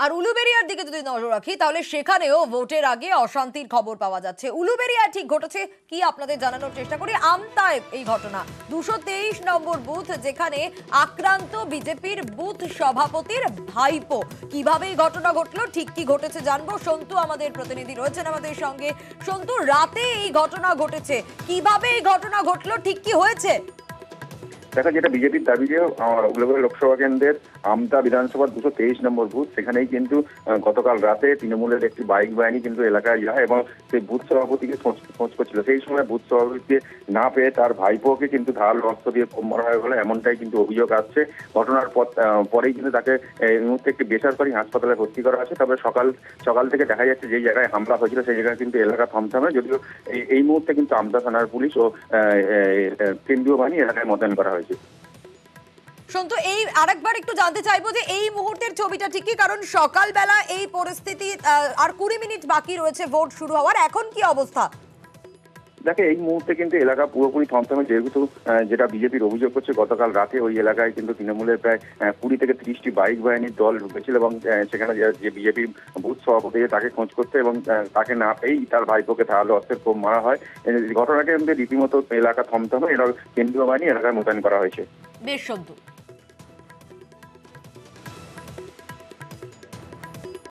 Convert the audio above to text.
আর উলুবেড়িয়ার দিকে যদি নজর রাখি তাহলে সেখানেও ভোটের আগে অশান্তির খবর পাওয়া যাচ্ছে। উলুবেড়িয়ায় ঠিক ঘটেছে কি আপনাদের জানানোর চেষ্টা করি। আমতায় এই ঘটনা 223 নম্বর বুথ, যেখানে আক্রান্ত বিজেপির বুথ সভাপতির ভাইপো। কিভাবে এই ঘটনা ঘটলো, ঠিক কি ঘটেছে জানবো। সন্তু আমাদের প্রতিনিধি রয়েছেন আমাদের সঙ্গে। সন্তু, রাতে এই ঘটনা ঘটেছে, কিভাবে এই ঘটনা ঘটলো, ঠিক কি হয়েছে? দেখা যেটা বিজেপির দাবি যে উলুবেড়িয়া লোকসভা কেন্দ্রের আমতা বিধানসভার 223 নম্বর বুথ, সেখানেই কিন্তু গতকাল রাতে তৃণমূলের একটি বাইক বাহিনী কিন্তু এলাকায় যায় এবং সেই বুথ সভাপতিকে খোঁজ করছিল। সেই সময় বুথ সভাপতিকে না পেয়ে তার ভাইপোকে কিন্তু ধারালো অস্ত্র দিয়ে কোপ মারা হয়ে গেল, এমনটাই কিন্তু অভিযোগ আসছে। ঘটনার পরেই কিন্তু তাকে এই মুহূর্তে একটি বেসরকারি হাসপাতালে ভর্তি করা আছে। তবে সকাল থেকে দেখা যাচ্ছে যে জায়গায় হামলা হয়েছিল সেই জায়গায় কিন্তু এলাকা থমথমে, যদিও এই মুহূর্তে কিন্তু আমতা থানার পুলিশ ও কেন্দ্রীয় বাহিনী এলাকায় মোতায়েন করা হয়েছে। সন্তু, এই আরেকবার একটু জানতে চাইবো যে এই মুহূর্তের ছবিটা ঠিক কি, কারণ সকালবেলা এই পরিস্থিতি, আর 20 মিনিট বাকি রয়েছে ভোট শুরু হওয়ার, এখন কি অবস্থা? দেখে এই মুহূর্তে কিন্তু এলাকা পুরোপুরি থমথমে, যেহেতু যেটা বিজেপির অভিযোগ করছে গতকাল রাতে ওই এলাকায় কিন্তু তৃণমূলের প্রায় 20 থেকে 30টি বাইক বাহিনীর দল ঢুকেছিল এবং সেখানে যে বিজেপির বুথ সভাপতি তাকে খোঁজ করতে এবং তাকে না পেয়েই তার ভাইপোকে ধারালো অস্ত্রের কোপ মারা হয়। ঘটনাটি কিন্তু রীতিমতো এলাকা থমথমে, এরা কেন্দ্রীয় বাহিনী এলাকায় মোতায়েন করা হয়েছে। বেশ সন্তু।